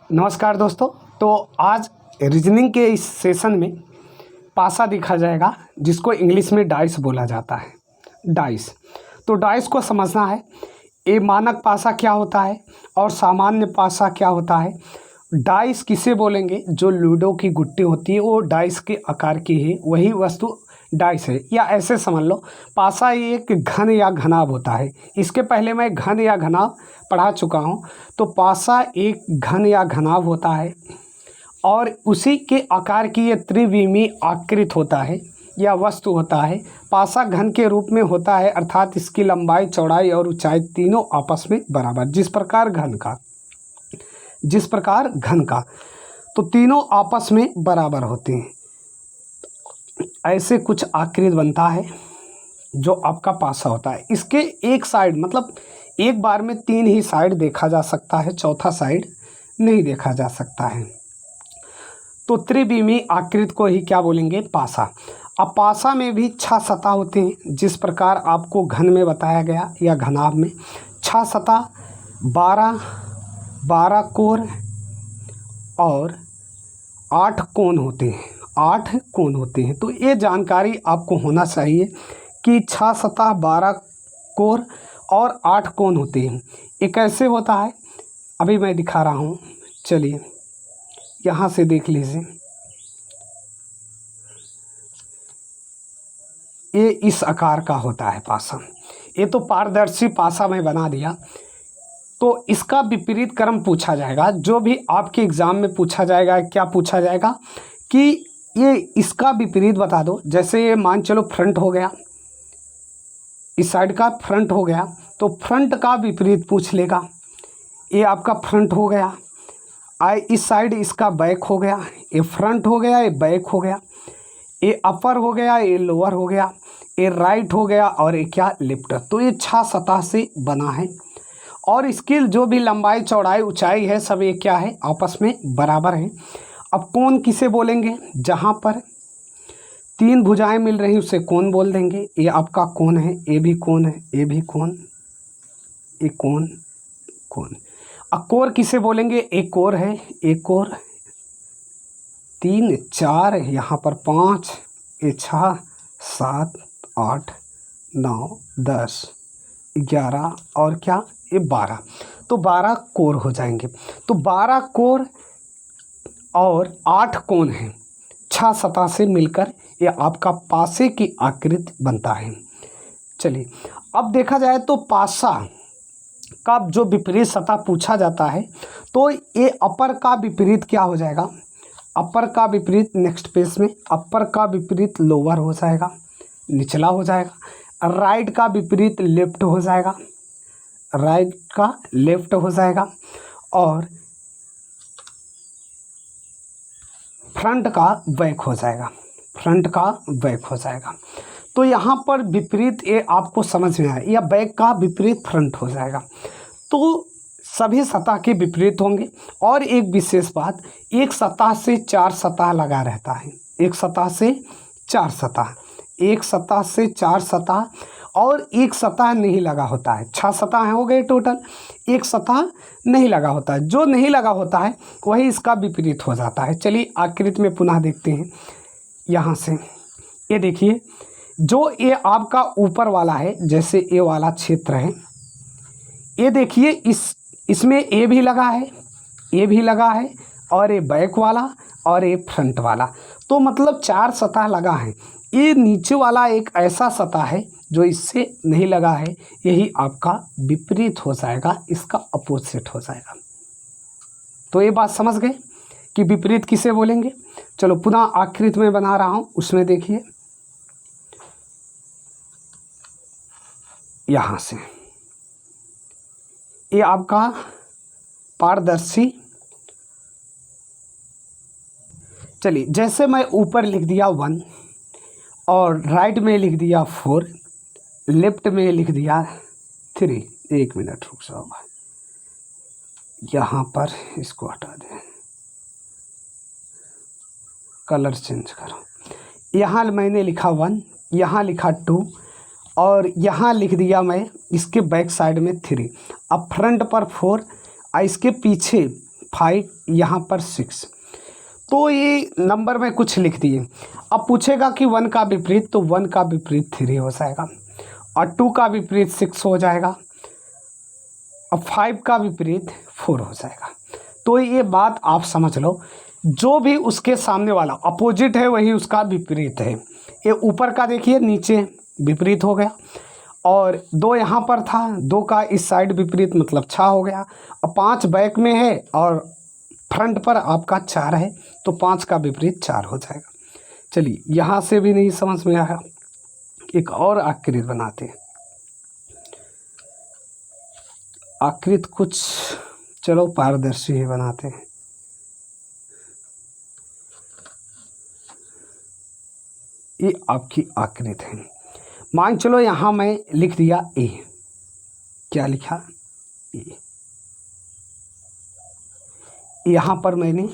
नमस्कार दोस्तों। तो आज रीजनिंग के इस सेशन में पासा देखा जाएगा, जिसको इंग्लिश में डाइस बोला जाता है। डाइस, तो डाइस को समझना है। ये मानक पासा क्या होता है और सामान्य पासा क्या होता है। डाइस किसे बोलेंगे? जो लूडो की गुट्टी होती है वो डाइस के आकार की है, वही वस्तु डाइस है। या ऐसे समझ लो, पासा एक घन या घनाभ होता है। इसके पहले मैं घन या घनाभ पढ़ा चुका हूँ। तो पासा एक घन या घनाभ होता है और उसी के आकार की ये त्रिविमीय आकृत होता है या वस्तु होता है। पासा घन के रूप में होता है, अर्थात इसकी लंबाई, चौड़ाई और ऊंचाई तीनों आपस में बराबर। जिस प्रकार घन का तो तीनों आपस में बराबर होते हैं। ऐसे कुछ आकृति बनता है जो आपका पासा होता है। इसके एक साइड, मतलब एक बार में तीन ही साइड देखा जा सकता है, चौथा साइड नहीं देखा जा सकता है। तो त्रिविमीय आकृति को ही क्या बोलेंगे? पासा। अब पासा में भी 6 सतह होते हैं, जिस प्रकार आपको घन में बताया गया या घनाभ में 6 सतह, 12 कोर और 8 कोण होते हैं। 8 कोण होते हैं। तो ये जानकारी आपको होना चाहिए कि 6 सतह, 12 कोर और 8 कोण होते हैं। ये कैसे होता है अभी मैं दिखा रहा हूँ। चलिए यहाँ से देख लीजिए। ये इस आकार का होता है पासा। ये तो पारदर्शी पासा मैं बना दिया। तो इसका विपरीत क्रम पूछा जाएगा, जो भी आपके एग्ज़ाम में पूछा जाएगा। क्या पूछा जाएगा कि ये इसका विपरीत बता दो। जैसे ये मान चलो फ्रंट हो गया, इस साइड का फ्रंट हो गया, तो फ्रंट का विपरीत पूछ लेगा। ये आपका फ्रंट हो गया, इस साइड इसका बैक हो गया। ये फ्रंट हो गया, ये बैक हो गया। ये अपर हो गया, ये लोअर हो गया। ये राइट हो गया और ये क्या? लेफ्ट। तो ये 6 सतह से बना है और इसकी जो भी लंबाई, चौड़ाई, ऊंचाई है, सब ये क्या है? आपस में बराबर है। अब कोण किसे बोलेंगे? जहाँ पर 3 भुजाएं मिल रही उसे कोण बोल देंगे। ये आपका कोण है, ये भी कोण है, ये भी कोण, ये कोण। अब कोर किसे बोलेंगे? एक कोर है, एक कोर, 3, 4, यहाँ पर 5, ये 6, 7, 8, 9, 10, 11 और क्या? ये 12। तो 12 कोर हो जाएंगे। तो 12 कोर और 8 कोण हैं। 6 सतह से मिलकर ये आपका पासे की आकृति बनता है। चलिए अब देखा जाए तो पासा का जो विपरीत सतह पूछा जाता है, तो ये अपर का विपरीत क्या हो जाएगा? अपर का विपरीत नेक्स्ट पेज में, अपर का विपरीत लोअर हो जाएगा, निचला हो जाएगा। राइट का विपरीत लेफ्ट हो जाएगा, राइट का लेफ्ट हो जाएगा। और फ्रंट का बैक हो जाएगा, फ्रंट का बैक हो जाएगा। तो यहाँ पर विपरीत ये आपको समझ में आए, या बैक का विपरीत फ्रंट हो जाएगा। तो सभी सतह के विपरीत होंगे। और एक विशेष बात, एक सतह से 4 सतह लगा रहता है। एक सतह से 4 सतह, एक सतह से 4 सतह और एक सतह नहीं लगा होता है। 6 सतह हो गए टोटल, एक सतह नहीं लगा होता है। जो नहीं लगा होता है वही इसका विपरीत हो जाता है। चलिए आकृति में पुनः देखते हैं। यहाँ से ये देखिए, जो ये आपका ऊपर वाला है, जैसे ये वाला क्षेत्र है, ये देखिए इसमें ए भी लगा है, ये भी लगा है, और ये बैक वाला और ये फ्रंट वाला। तो मतलब 4 सतह लगा है। ये नीचे वाला एक ऐसा सतह है जो इससे नहीं लगा है, यही आपका विपरीत हो जाएगा, इसका अपोजिट हो जाएगा। तो ये बात समझ गए कि विपरीत किसे बोलेंगे। चलो पुनः आकृति में बना रहा हूँ, उसमें देखिए यहाँ से ये आपका पारदर्शी। चलिए जैसे मैं ऊपर लिख दिया 1 और राइट में लिख दिया 4, लेफ्ट में लिख दिया 3। 1 मिनट रुक जाओ, यहाँ पर इसको हटा दें, कलर चेंज करो। यहाँ मैंने लिखा 1, यहाँ लिखा 2 और यहाँ लिख दिया मैं इसके बैक साइड में 3। अब फ्रंट पर 4, इसके पीछे 5, यहाँ पर 6। तो ये नंबर में कुछ लिख दिए। अब पूछेगा कि 1 का विपरीत, तो 1 का विपरीत 3 हो जाएगा और 2 का विपरीत 6 हो जाएगा। अब 5 का विपरीत 4 हो जाएगा। तो ये बात आप समझ लो, जो भी उसके सामने वाला अपोजिट है वही उसका विपरीत है। ये ऊपर का देखिए नीचे विपरीत हो गया, और 2 यहाँ पर था, 2 का इस साइड विपरीत मतलब 6 हो गया। अब 5 बैक में है और फ्रंट पर आपका 4 है, तो 5 का विपरीत 4 हो जाएगा। चलिए, यहाँ से भी नहीं समझ में आया, एक और आकृति बनाते हैं। आकृति कुछ चलो पारदर्शी ही बनाते हैं। ये आपकी आकृति है। मान चलो यहाँ मैं लिख दिया ए। क्या लिखा? ए। यहाँ पर मैंने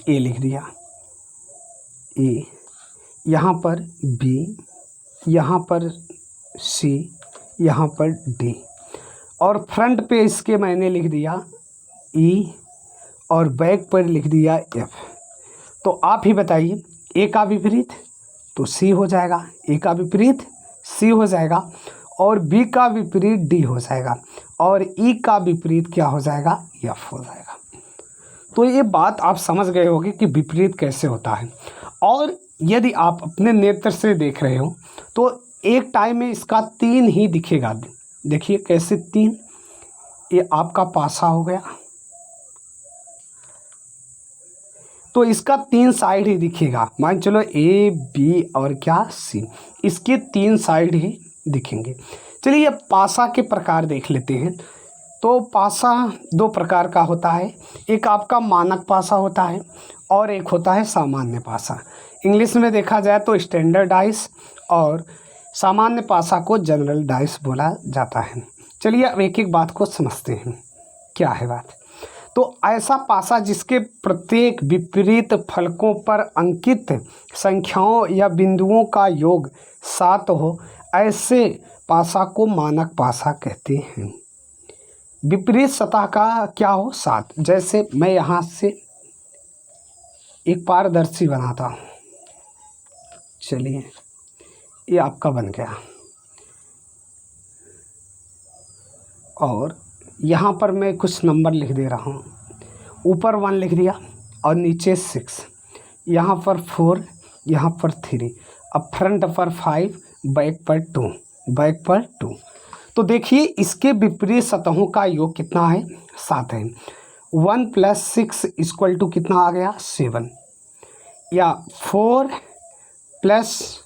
ए लिख दिया, ए। यहाँ पर बी, यहाँ पर सी, यहाँ पर डी, और फ्रंट पे इसके मैंने लिख दिया ई, और बैक पर लिख दिया एफ। तो आप ही बताइए, ए का विपरीत तो सी हो जाएगा, ए का विपरीत सी हो जाएगा, और बी का विपरीत डी हो जाएगा, और ई का विपरीत क्या हो जाएगा? एफ हो जाएगा। तो ये बात आप समझ गए होंगे कि विपरीत कैसे होता है। और यदि आप अपने नेत्र से देख रहे हो तो एक टाइम में इसका 3 ही दिखेगा। देखिए कैसे 3, ये आपका पासा हो गया, तो इसका 3 साइड ही दिखेगा। मान चलो ए, बी और क्या सी, इसके 3 साइड ही दिखेंगे। चलिए अब पासा के प्रकार देख लेते हैं। तो पासा 2 प्रकार का होता है, एक आपका मानक पासा होता है और एक होता है सामान्य पासा। इंग्लिश में देखा जाए तो स्टैंडर्ड डाइस, और सामान्य पासा को जनरल डाइस बोला जाता है। चलिए अब एक एक बात को समझते हैं, क्या है बात। तो ऐसा पासा जिसके प्रत्येक विपरीत फलकों पर अंकित संख्याओं या बिंदुओं का योग 7 हो, ऐसे पासा को मानक पासा कहते हैं। विपरीत सतह का क्या हो? 7। जैसे मैं यहाँ से एक पारदर्शी बनाता हूँ। चलिए, ये आपका बन गया, और यहाँ पर मैं कुछ नंबर लिख दे रहा हूँ। ऊपर 1 लिख दिया और नीचे 6, यहाँ पर 4, यहाँ पर 3, अब फ्रंट पर 5, बैक पर 2, बैक पर 2। तो देखिए इसके विपरीत सतहों का योग कितना है? 7 है। 1 + 6 = कितना आ गया? 7, या 4 +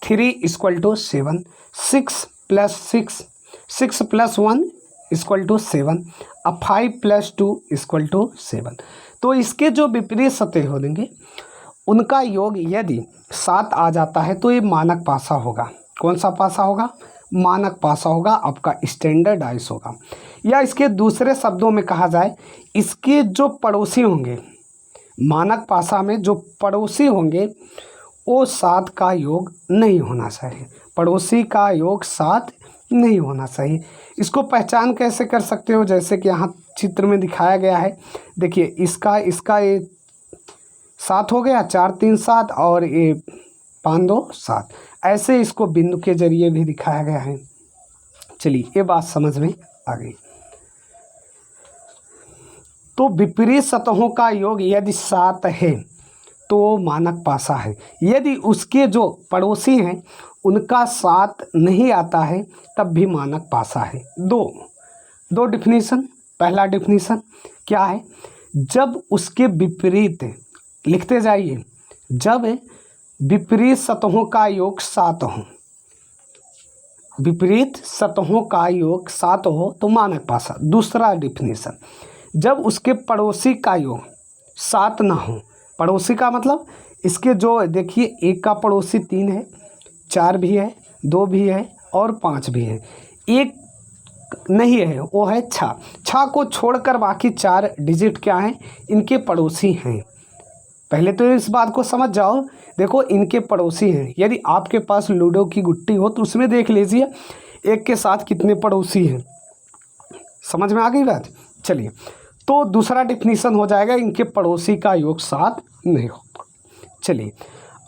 3 = 7, 6 + 6 + 1 = 7, अब 5 + 2 = 7। तो इसके जो विपरीत सतह होंगे उनका योग यदि 7 आ जाता है तो ये मानक पासा होगा। कौन सा पासा होगा? मानक पासा होगा, आपका स्टैंडर्ड डाइस होगा। या इसके दूसरे शब्दों में कहा जाए, इसके जो पड़ोसी होंगे, मानक पासा में जो पड़ोसी होंगे वो 7 का योग नहीं होना चाहिए। पड़ोसी का योग 7 नहीं होना चाहिए। इसको पहचान कैसे कर सकते हो? जैसे कि यहाँ चित्र में दिखाया गया है, देखिए इसका ये 7 हो गया, 4 3 7, और ये 5 2 7। ऐसे इसको बिंदु के जरिए भी दिखाया गया है। चलिए ये बात समझ में आ गई। तो विपरीत सतहों का योग यदि 7 है तो मानक पासा है। यदि उसके जो पड़ोसी हैं उनका 7 नहीं आता है तब भी मानक पासा है। दो डिफिनीशन। पहला डिफिनीशन क्या है? जब उसके विपरीत, लिखते जाइए, जब विपरीत सतहों का योग 7 हो, विपरीत सतहों का योग 7 हो तो मानक पासा। दूसरा डिफिनीशन, जब उसके पड़ोसी का योग 7 ना हो। पड़ोसी का मतलब इसके जो देखिए, एक का पड़ोसी 3 है, 4 भी है, 2 भी है और 5 भी है। एक नहीं है, वो है 6 को छोड़कर बाकी 4 डिजिट क्या हैं? इनके पड़ोसी हैं। पहले तो इस बात को समझ जाओ, देखो इनके पड़ोसी हैं। यदि आपके पास लूडो की गुट्टी हो तो उसमें देख लीजिए एक के साथ कितने पड़ोसी हैं। समझ में आ गई बात? चलिए, तो दूसरा डिफिनीशन हो जाएगा इनके पड़ोसी का योग 7 नहीं होगा। चलिए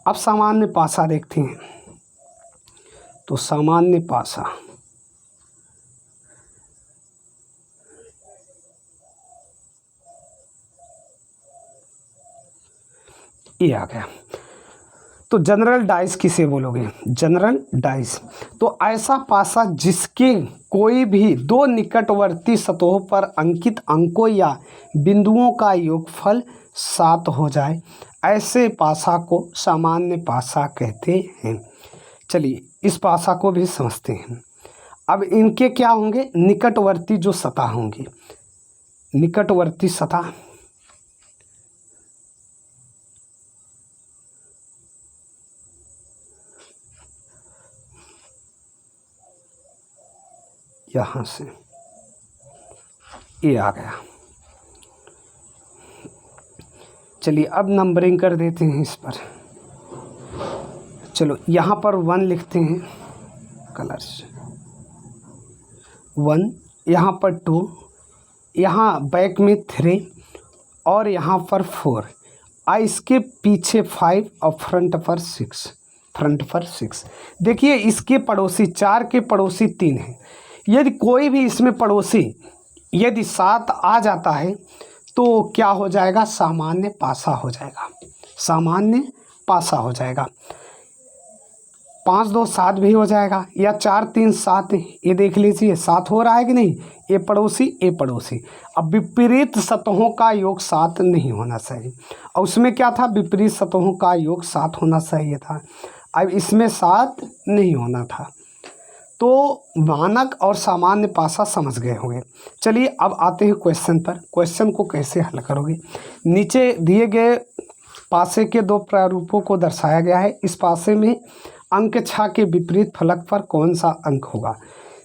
अब सामान्य पासा देखते हैं। तो सामान्य पासा ये आ गया। तो जनरल डाइस किसे बोलोगे? जनरल डाइस तो ऐसा पासा जिसके कोई भी दो निकटवर्ती सतहों पर अंकित अंकों या बिंदुओं का योगफल 7 हो जाए, ऐसे पासा को सामान्य पासा कहते हैं। चलिए इस पासा को भी समझते हैं। अब इनके क्या होंगे? निकटवर्ती जो सतह होंगी, निकटवर्ती सतह यहाँ से ये आ गया। चलिए अब नंबरिंग कर देते हैं इस पर। चलो यहाँ पर 1 लिखते हैं कलर से, 1, यहाँ पर 2, यहाँ बैक में 3 और यहाँ पर 4, इसके पीछे 5 और फ्रंट पर 6, फ्रंट पर 6। देखिए इसके पड़ोसी 4 के पड़ोसी 3 हैं। यदि कोई भी इसमें पड़ोसी यदि 7 आ जाता है तो क्या हो जाएगा? सामान्य पासा हो जाएगा, सामान्य पासा हो जाएगा। 5 2 7 भी हो जाएगा, या 4 3 7, ये देख लीजिए 7 हो रहा है कि नहीं? ये पड़ोसी ये पड़ोसी। अब विपरीत सतहों का योग 7 नहीं होना चाहिए, और उसमें क्या था? विपरीत सतहों का योग 7 होना चाहिए था। अब इसमें 7 नहीं होना था। तो मानक और सामान्य पासा समझ गए होंगे। चलिए अब आते हैं क्वेश्चन पर। क्वेश्चन को कैसे हल करोगे? नीचे दिए गए पासे के 2 प्रारूपों को दर्शाया गया है। इस पासे में अंक 6 के विपरीत फलक पर कौन सा अंक होगा?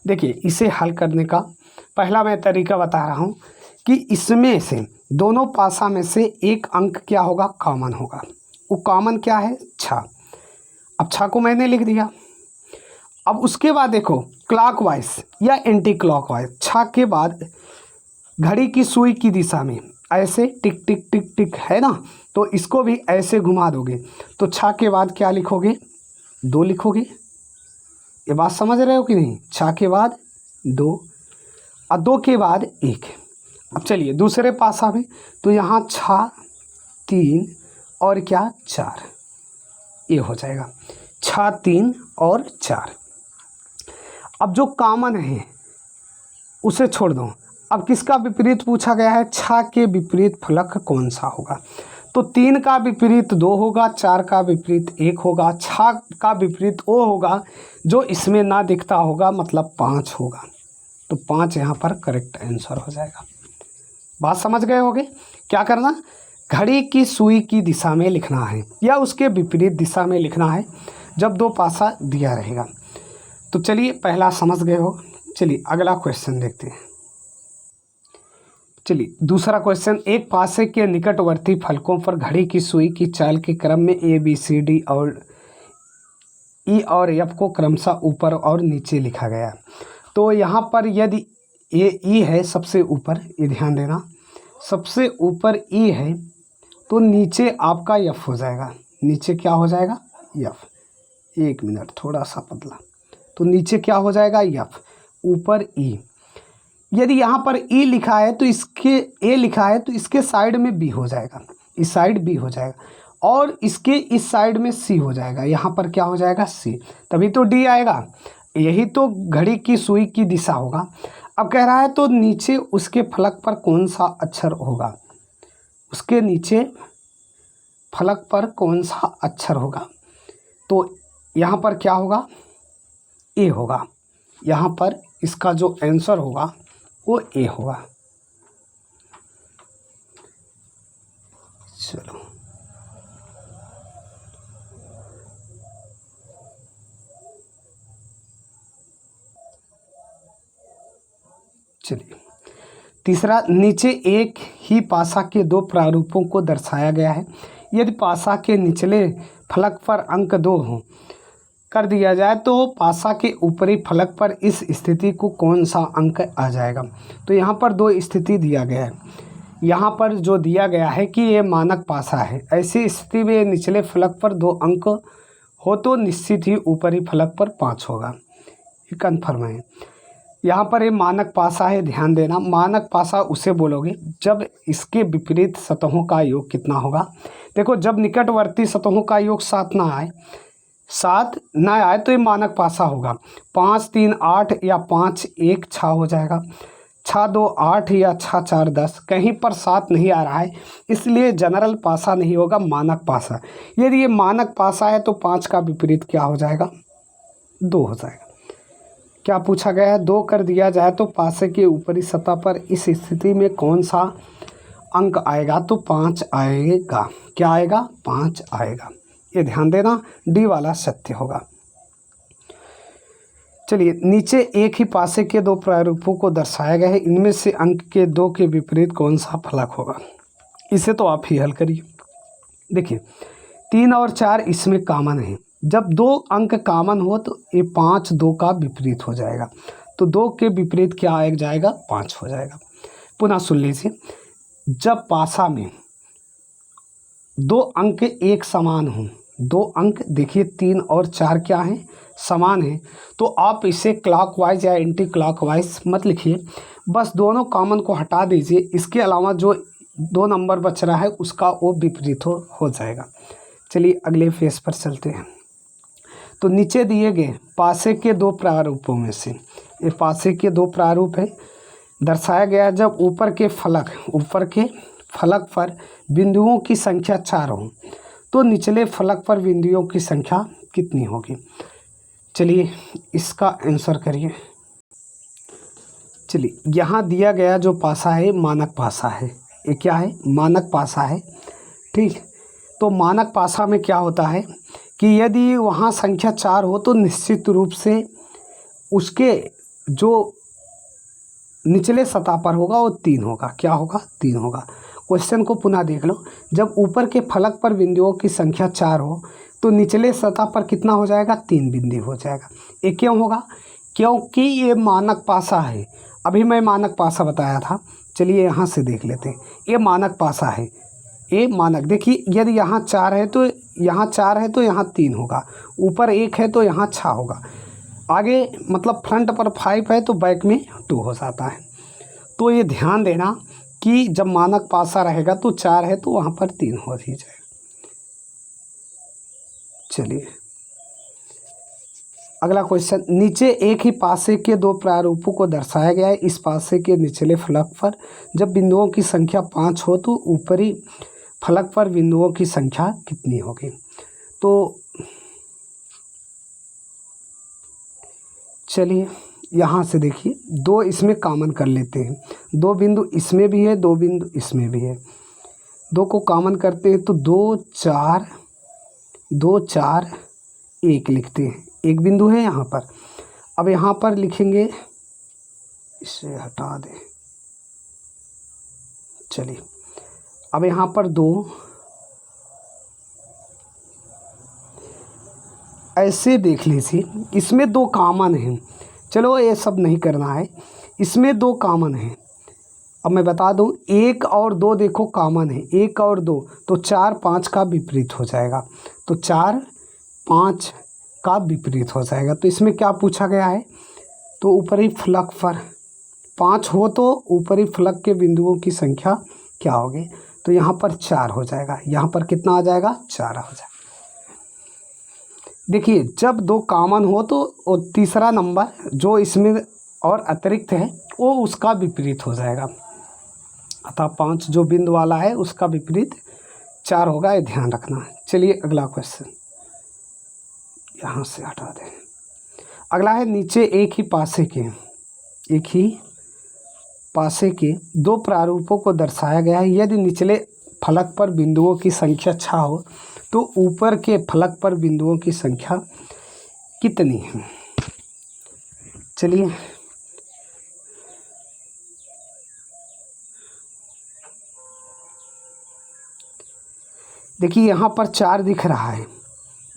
देखिए इसे हल करने का पहला मैं तरीका बता रहा हूँ कि इसमें से दोनों पासा में से एक अंक क्या होगा? कॉमन होगा। वो कॉमन क्या है? 6। अब 6 को मैंने लिख दिया। अब उसके बाद देखो क्लॉकवाइज या एंटी क्लॉकवाइज, 6 के बाद घड़ी की सुई की दिशा में ऐसे टिक टिक टिक टिक है ना, तो इसको भी ऐसे घुमा दोगे तो 6 के बाद क्या लिखोगे? 2 लिखोगे। ये बात समझ रहे हो कि नहीं? 6 के बाद 2 और 2 के बाद 1। अब चलिए दूसरे पासा में, तो यहाँ 6 3 और क्या 4, ये हो जाएगा 6 3 और 4। अब जो कॉमन है उसे छोड़ दो। अब किसका विपरीत पूछा गया है? 6 के विपरीत फलक कौन सा होगा? तो 3 का विपरीत 2 होगा, 4 का विपरीत 1 होगा, 6 का विपरीत वो होगा जो इसमें ना दिखता होगा, मतलब 5 होगा। तो 5 यहाँ पर करेक्ट आंसर हो जाएगा। बात समझ गए होगे? क्या करना? घड़ी की सुई की दिशा में लिखना है या उसके विपरीत दिशा में लिखना है जब 2 पासा दिया रहेगा। तो चलिए पहला समझ गए हो। चलिए अगला क्वेश्चन देखते हैं। चलिए दूसरा क्वेश्चन, एक पासे के निकटवर्ती फलकों पर घड़ी की सुई की चाल के क्रम में ए बी सी डी और ई और एफ को क्रमशः ऊपर और नीचे लिखा गया। तो यहाँ पर यदि ये ई है सबसे ऊपर, ये ध्यान देना, सबसे ऊपर ई है तो नीचे आपका एफ हो जाएगा। नीचे क्या हो जाएगा? एफ। 1 मिनट, थोड़ा सा पतला। तो नीचे क्या हो जाएगा? एफ, ऊपर ई। यदि यहाँ पर ई लिखा है तो इसके ए लिखा है तो इसके साइड में बी हो जाएगा, इस साइड बी हो जाएगा, और इसके इस साइड में सी हो जाएगा। यहाँ पर क्या हो जाएगा? सी, तभी तो डी आएगा। यही तो घड़ी की सुई की दिशा होगा। अब कह रहा है तो नीचे उसके फलक पर कौन सा अक्षर होगा? उसके नीचे फलक पर कौन सा अक्षर होगा? तो यहाँ पर क्या होगा? ए होगा। यहाँ पर इसका जो आंसर होगा वो ए होगा। चलो चलिए तीसरा, नीचे एक ही पासा के 2 प्रारूपों को दर्शाया गया है। यदि पासा के निचले फलक पर अंक 2 हो कर दिया जाए तो पासा के ऊपरी फलक पर इस स्थिति को कौन सा अंक आ जाएगा? तो यहाँ पर 2 स्थिति दिया गया है। यहाँ पर जो दिया गया है कि ये मानक पासा है, ऐसी स्थिति में निचले फलक पर 2 अंक हो तो निश्चित ही ऊपरी फलक पर 5 होगा। ये कन्फर्म है। यहाँ पर ये मानक पासा है, ध्यान देना। मानक पासा उसे बोलोगे जब इसके विपरीत सतहों का योग कितना होगा। देखो, जब निकटवर्ती सतहों का योग 7 ना आए तो ये मानक पासा होगा। 5 3 8 या 5 1 6 हो जाएगा, 6 2 8 या 6 4 10। कहीं पर 7 नहीं आ रहा है, इसलिए जनरल पासा नहीं होगा, मानक पासा। यदि ये मानक पासा है तो 5 का विपरीत क्या हो जाएगा, 2 हो जाएगा। क्या पूछा गया है, 2 कर दिया जाए तो पासे के ऊपरी सतह पर इस स्थिति में कौन सा अंक आएगा, तो 5 आएगा। क्या आएगा, 5 आएगा। ये ध्यान देना, डी वाला सत्य होगा। चलिए, नीचे एक ही पासे के 2 प्रारूपों को दर्शाया गया है, इनमें से अंक के 2 के विपरीत कौन सा फलक होगा। इसे तो आप ही हल करिए। देखिए, 3 और 4 इसमें कॉमन है। जब 2 अंक कॉमन हो तो ये 5 2 का विपरीत हो जाएगा, तो 2 के विपरीत क्या आ जाएगा, 5 हो जाएगा। पुनः सुन लीजिए, जब पासा में 2 अंक एक समान हों, 2 अंक देखिए 3 और 4 क्या हैं, समान हैं, तो आप इसे क्लॉकवाइज या एंटी क्लॉकवाइज मत लिखिए, बस दोनों कॉमन को हटा दीजिए। इसके अलावा जो 2 नंबर बच रहा है उसका वो विपरीत हो जाएगा। चलिए अगले फेस पर चलते हैं। तो नीचे दिए गए पासे के 2 प्रारूपों में से, ये पासे के 2 प्रारूप है, दर्शाया गया जब ऊपर के फलक पर बिंदुओं की संख्या 4 हो तो निचले फलक पर बिंदुओं की संख्या कितनी होगी। चलिए इसका आंसर करिए। चलिए, यहाँ दिया गया जो पासा है मानक पासा है। ये क्या है, मानक पासा है। ठीक, तो मानक पासा में क्या होता है कि यदि वहाँ संख्या 4 हो तो निश्चित रूप से उसके जो निचले सतह पर होगा वो 3 होगा। क्या होगा, 3 होगा। क्वेश्चन को पुनः देख लो, जब ऊपर के फलक पर बिंदुओं की संख्या 4 हो तो निचले सतह पर कितना हो जाएगा, 3 बिंदु हो जाएगा। ये क्यों होगा, क्योंकि ये मानक पासा है। अभी मैं मानक पासा बताया था, चलिए यहाँ से देख लेते हैं। ये मानक पासा है, ये मानक। देखिए, यदि यहाँ 4 है तो यहाँ 4 है तो यहाँ 3 होगा, ऊपर 1 है तो यहाँ 6 होगा, आगे मतलब फ्रंट पर 5 है तो बैक में 2 हो जाता है। तो ये ध्यान देना कि जब मानक पासा रहेगा तो 4 है तो वहाँ पर 3 हो ही जाएगा। चलिए अगला क्वेश्चन, नीचे एक ही पासे के 2 प्रारूपों को दर्शाया गया है। इस पासे के निचले फलक पर जब बिंदुओं की संख्या 5 हो तो ऊपरी फलक पर बिंदुओं की संख्या कितनी होगी। तो चलिए यहाँ से देखिए, 2 इसमें कॉमन कर लेते हैं। 2 बिंदु इसमें भी है, 2 बिंदु इसमें भी है, 2 को कॉमन करते हैं तो 2 4 1 लिखते हैं। एक बिंदु है यहाँ पर। अब यहाँ पर लिखेंगे, इसे हटा दें। चलिए अब यहाँ पर 2 ऐसे देख लीजिए, इसमें 2 कॉमन हैं। चलो ये सब नहीं करना है, इसमें 2 कॉमन हैं। अब मैं बता दूं, 1 और 2 देखो कॉमन है, 1 और 2, तो 4 5 का विपरीत हो जाएगा, तो 4 5 का विपरीत हो जाएगा। तो इसमें क्या पूछा गया है, तो ऊपरी फलक पर 5 हो तो ऊपरी फलक के बिंदुओं की संख्या क्या होगी। तो यहाँ पर 4 हो जाएगा, यहाँ पर कितना आ जाएगा, 4 हो जाएगा। देखिए, जब 2 कॉमन हो तो तीसरा नंबर जो इसमें और अतिरिक्त है वो उसका विपरीत हो जाएगा। अतः 5 जो बिंदु वाला है उसका विपरीत 4 होगा, ये ध्यान रखना। चलिए अगला क्वेश्चन यहाँ से हटा दें। अगला है, नीचे एक ही पासे के 2 प्रारूपों को दर्शाया गया है। यदि निचले फलक पर बिंदुओं की संख्या 6 हो तो ऊपर के फलक पर बिंदुओं की संख्या कितनी है। चलिए देखिए, यहाँ पर 4 दिख रहा है,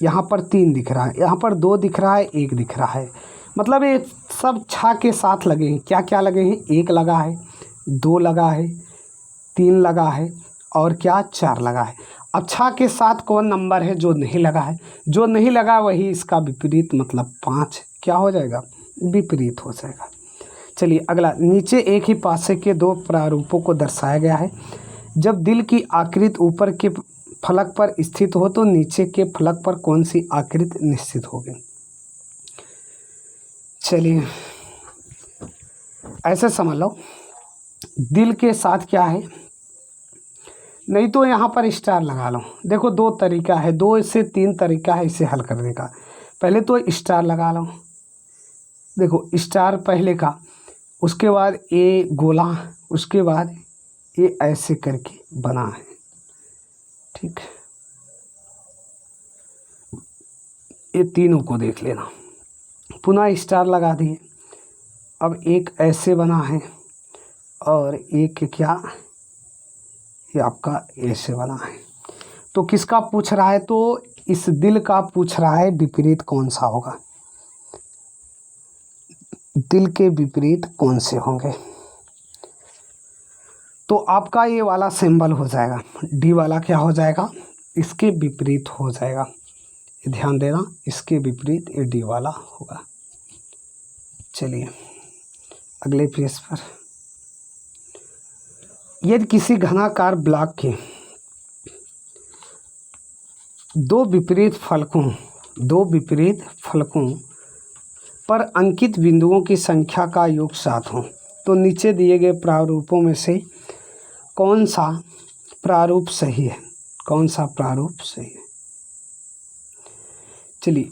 यहाँ पर 3 दिख रहा है, यहाँ पर 2 दिख रहा है, 1 दिख रहा है। मतलब ये सब 6 के साथ लगे हैं। क्या क्या लगे हैं, 1 लगा है, 2 लगा है, 3 लगा है और क्या 4 लगा है। अब 6 के साथ कौन नंबर है जो नहीं लगा है? जो नहीं लगा वही इसका विपरीत, मतलब 5 क्या हो जाएगा? विपरीत हो जाएगा। चलिए अगला, नीचे एक ही पासे के 2 प्रारूपों को दर्शाया गया है। जब दिल की आकृति ऊपर के फलक पर स्थित हो तो नीचे के फलक पर कौन सी आकृति निश्चित होगी? चलिए ऐसे समझ लो, दिल के साथ क्या है, नहीं तो यहाँ पर स्टार लगा लो। देखो 2 तरीका है, 2 से 3 तरीका है इसे हल करने का। पहले तो स्टार लगा लो, देखो स्टार पहले का, उसके बाद ये गोला, उसके बाद ये ऐसे करके बना है, ठीक। ये तीनों को देख लेना, पुनः स्टार लगा दिए। अब एक ऐसे बना है और एक क्या, ये आपका ऐसे बना है। तो किसका पूछ रहा है? तो इस दिल का पूछ रहा है, विपरीत कौन सा होगा? दिल के विपरीत कौन से होंगे? तो आपका ये वाला सिंबल हो जाएगा, डी वाला क्या हो जाएगा? इसके विपरीत हो जाएगा। ध्यान देना, इसके विपरीत ये डी वाला होगा। चलिए अगले पेज पर, यदि किसी घनाकार ब्लॉक के 2 विपरीत फलकों पर अंकित बिंदुओं की संख्या का योग 7 हो तो नीचे दिए गए प्रारूपों में से कौन सा प्रारूप सही है? कौन सा प्रारूप सही है? चलिए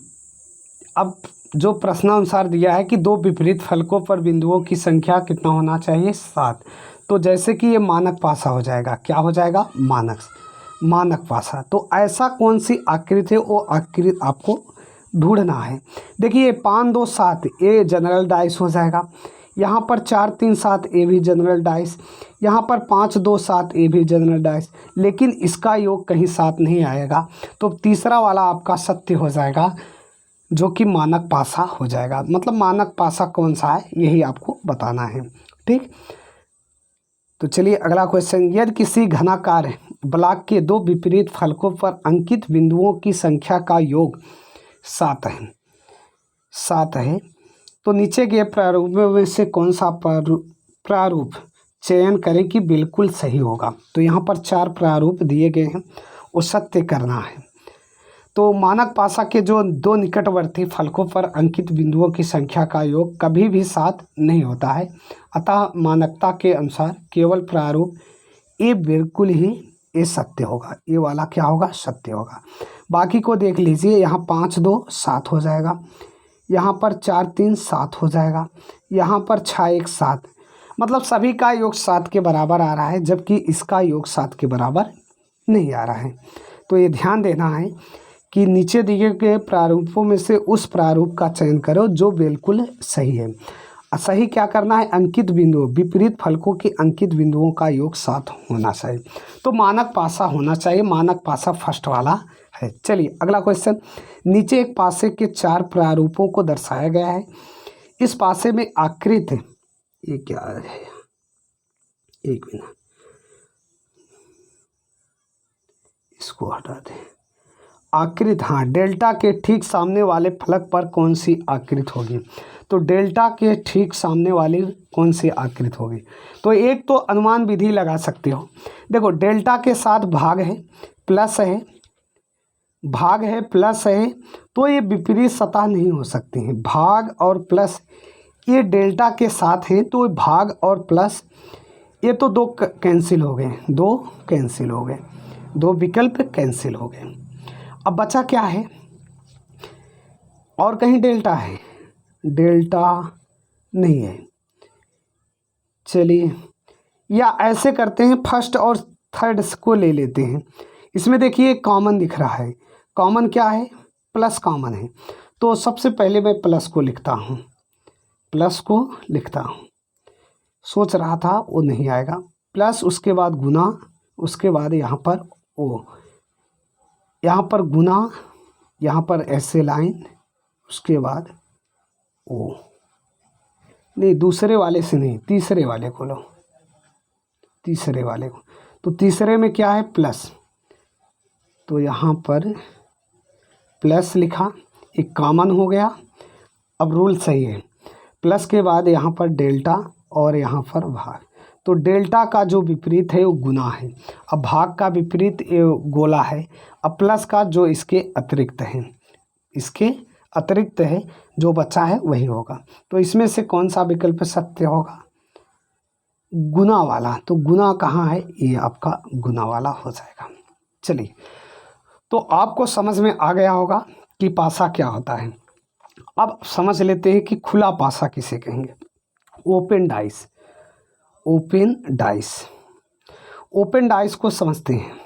अब जो प्रश्नानुसार दिया है कि 2 विपरीत फलकों पर बिंदुओं की संख्या कितना होना चाहिए? 7। तो जैसे कि ये मानक पासा हो जाएगा, क्या हो जाएगा? मानक पासा। तो ऐसा कौन सी आकृति है, वो आकृति आपको ढूंढना है। देखिए 5 2 7 ये जनरल डाइस हो जाएगा, यहाँ पर 4 3 7 ये भी जनरल डाइस, यहाँ पर 5 2 7 ये भी जनरल डाइस, लेकिन इसका योग कहीं 7 नहीं आएगा। तो तीसरा वाला आपका सत्य हो जाएगा, जो कि मानक पासा हो जाएगा। मतलब मानक पासा कौन सा है यही आपको बताना है, ठीक। तो चलिए अगला क्वेश्चन, यदि किसी घनाकार ब्लॉक के 2 विपरीत फलकों पर अंकित बिंदुओं की संख्या का योग 7 है तो नीचे के प्रारूपों में से कौन सा प्रारूप चयन करें कि बिल्कुल सही होगा? तो यहाँ पर 4 प्रारूप दिए गए हैं, वो सत्य करना है। तो मानक पासा के जो 2 निकटवर्ती फलकों पर अंकित बिंदुओं की संख्या का योग कभी भी 7 नहीं होता है, अतः मानकता के अनुसार केवल प्रारूप ये बिल्कुल ही ये सत्य होगा। ये वाला क्या होगा? सत्य होगा। बाकी को देख लीजिए, यहाँ 5 2 7 हो जाएगा, यहाँ पर 4 3 7 हो जाएगा, यहाँ पर 6 1 7, मतलब सभी का योग 7 के बराबर आ रहा है, जबकि इसका योग 7 के बराबर नहीं आ रहा है। तो ये ध्यान देना है कि नीचे दिए गए प्रारूपों में से उस प्रारूप का चयन करो जो बिल्कुल सही है। सही क्या करना है? अंकित बिंदु, विपरीत फलकों के अंकित बिंदुओं का योग 7 होना चाहिए। तो मानक पासा होना चाहिए, मानक पासा फर्स्ट वाला है। चलिए अगला क्वेश्चन, नीचे एक पासे के 4 प्रारूपों को दर्शाया गया है। इस पासे में आकृति, ये क्या है, एक मिनट इसको हटा दें। आकृति, हाँ, डेल्टा के ठीक सामने वाले फलक पर कौन सी आकृति होगी? तो डेल्टा के ठीक सामने वाली कौन सी आकृति होगी? तो एक तो अनुमान विधि लगा सकते हो। देखो डेल्टा के साथ भाग है, प्लस है, भाग है प्लस है, तो ये विपरीत सतह नहीं हो सकती हैं। भाग और प्लस ये डेल्टा के साथ है, तो भाग और प्लस ये तो 2 कैंसिल हो गए, 2 कैंसिल हो गए, 2 विकल्प कैंसिल हो गए। अब बचा क्या है? और कहीं डेल्टा है? डेल्टा नहीं है। चलिए या ऐसे करते हैं, फर्स्ट और थर्ड को ले लेते हैं। इसमें देखिए कॉमन दिख रहा है, कॉमन क्या है? प्लस कॉमन है। तो सबसे पहले मैं प्लस को लिखता हूँ, प्लस को लिखता हूँ। सोच रहा था वो नहीं आएगा, प्लस उसके बाद गुना, उसके बाद यहाँ पर ओ, यहाँ पर गुना, यहाँ पर ऐसे लाइन, उसके बाद ओ, नहीं दूसरे वाले से नहीं, तीसरे वाले को लो, तीसरे वाले को। तो तीसरे में क्या है, प्लस, तो यहाँ पर प्लस लिखा, एक कॉमन हो गया। अब रूल सही है, प्लस के बाद यहाँ पर डेल्टा और यहाँ पर भाग। तो डेल्टा का जो विपरीत है वो गुना है, अब भाग का विपरीत ये गोला है, अब प्लस का जो इसके अतिरिक्त है, इसके अतिरिक्त है, जो बचा है वही होगा। तो इसमें से कौन सा विकल्प सत्य होगा, गुना वाला। तो गुना कहाँ है, ये आपका गुना वाला हो जाएगा। चलिए, तो आपको समझ में आ गया होगा कि पासा क्या होता है। अब समझ लेते हैं कि खुला पासा किसे कहेंगे। Open dice, open dice, open dice को समझते हैं।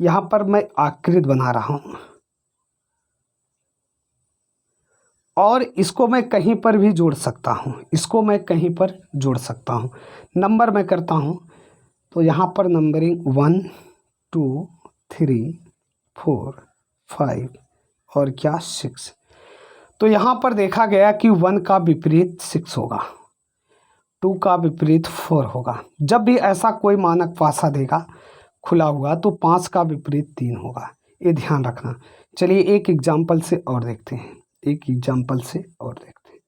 यहाँ पर मैं आकृति बना रहा हूँ और इसको मैं कहीं पर भी जोड़ सकता हूँ, इसको मैं कहीं पर जोड़ सकता हूँ। नंबर मैं करता हूँ, तो यहाँ पर नंबरिंग 1 2 3 4 5 और क्या 6। तो यहाँ पर देखा गया कि 1 का विपरीत 6 होगा, 2 का विपरीत 4 होगा। जब भी ऐसा कोई मानक पासा देगा खुला हुआ तो 5 का विपरीत 3 होगा, ये ध्यान रखना। चलिए एक एग्जाम्पल से और देखते हैं, एक एग्जाम्पल से और देखते हैं।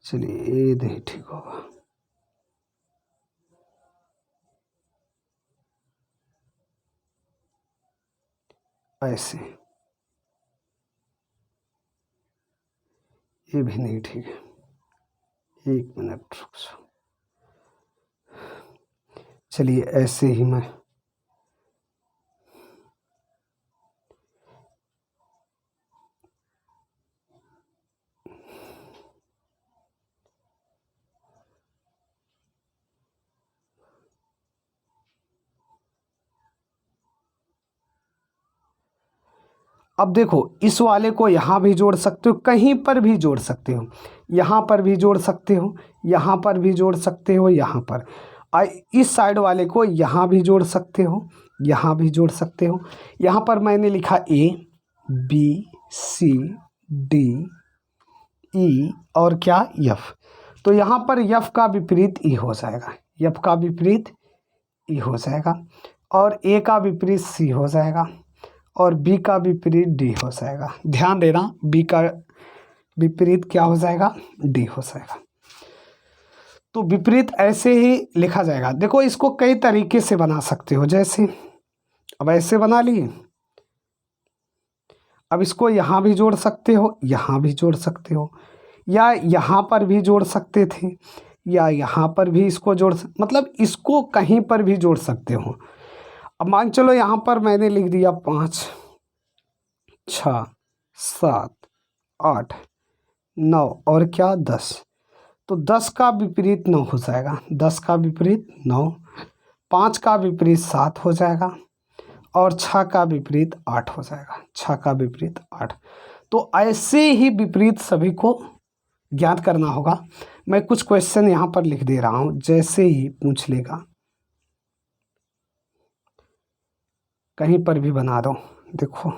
चलिए ये नहीं ठीक होगा, ऐसे, ये भी नहीं ठीक है। एक मिनट रुक जाओ, चलिए ऐसे ही मैं अब देखो, इस वाले को यहाँ भी जोड़ सकते हो, कहीं पर भी जोड़ सकते हो, यहाँ पर भी जोड़ सकते हो, यहाँ पर भी जोड़ सकते हो, यहाँ पर इस साइड वाले को यहाँ भी जोड़ सकते हो, यहाँ भी जोड़ सकते हो। यहाँ पर मैंने लिखा A B C D E और क्या एफ, तो यहाँ पर एफ का विपरीत ई हो जाएगा, एफ का विपरीत ई हो जाएगा, और ए का विपरीत सी हो जाएगा, और बी का विपरीत डी हो जाएगा। ध्यान देना, बी का विपरीत क्या हो जाएगा, डी हो जाएगा। तो विपरीत ऐसे ही लिखा जाएगा। देखो इसको कई तरीके से बना सकते हो, जैसे अब ऐसे बना लिए, अब इसको यहाँ भी जोड़ सकते हो, यहाँ भी जोड़ सकते हो, या यहाँ पर भी जोड़ सकते थे, या यहाँ पर भी इसको मतलब इसको कहीं पर भी जोड़ सकते हो। अब मान चलो यहाँ पर मैंने लिख दिया 5 6 7 8 9 और क्या 10, तो 10 का विपरीत 9 हो जाएगा, 10 का विपरीत 9, 5 का विपरीत 7 हो जाएगा, और 6 का विपरीत 8 हो जाएगा, 6 का विपरीत 8। तो ऐसे ही विपरीत सभी को ज्ञात करना होगा। मैं कुछ क्वेश्चन यहाँ पर लिख दे रहा हूँ, जैसे ही पूछ लेगा कहीं पर भी बना दो। देखो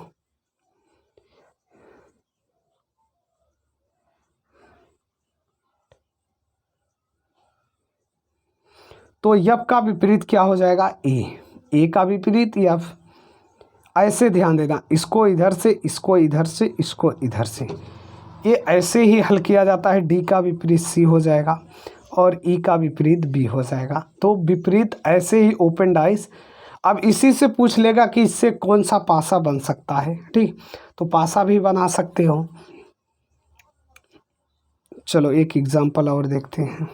तो एफ का विपरीत क्या हो जाएगा, ए का विपरीत एफ। ऐसे ध्यान देना, इसको इधर से, इसको इधर से, इसको इधर से, ये ऐसे ही हल किया जाता है। डी का विपरीत सी हो जाएगा और ई का विपरीत बी हो जाएगा। तो विपरीत ऐसे ही ओपन डाइस। अब इसी से पूछ लेगा कि इससे कौन सा पासा बन सकता है, ठीक, तो पासा भी बना सकते हो। चलो एक एग्जांपल और देखते हैं,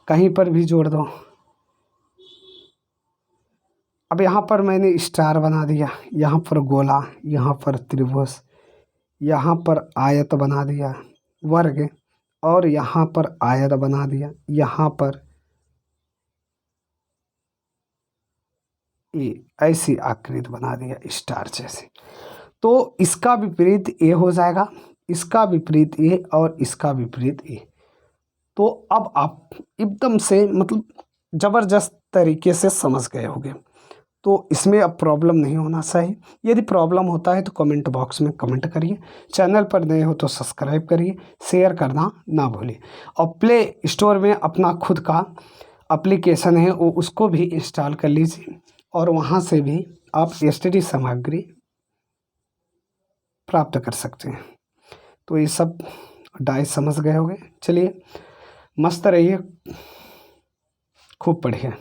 कहीं पर भी जोड़ दो। अब यहाँ पर मैंने स्टार बना दिया, यहाँ पर गोला, यहाँ पर त्रिभुज, यहाँ पर आयत बना दिया वर्ग, और यहाँ पर आयत बना दिया, यहाँ पर ए, ऐसी आकृति बना दिया स्टार जैसे। तो इसका विपरीत ए हो जाएगा, इसका विपरीत ए और इसका विपरीत ए। तो अब आप एकदम से मतलब ज़बरदस्त तरीके से समझ गए होंगे। तो इसमें अब प्रॉब्लम नहीं होना चाहिए। यदि प्रॉब्लम होता है तो कमेंट बॉक्स में कमेंट करिए। चैनल पर नए हो तो सब्सक्राइब करिए, शेयर करना ना भूलिए। और प्ले स्टोर में अपना खुद का एप्लीकेशन है वो उसको भी इंस्टॉल कर लीजिए और वहाँ से भी आप स्टडी सामग्री प्राप्त कर सकते हैं। तो ये सब डाइस समझ गए होंगे। चलिए, मस्त रहिए, खूब पढ़िए।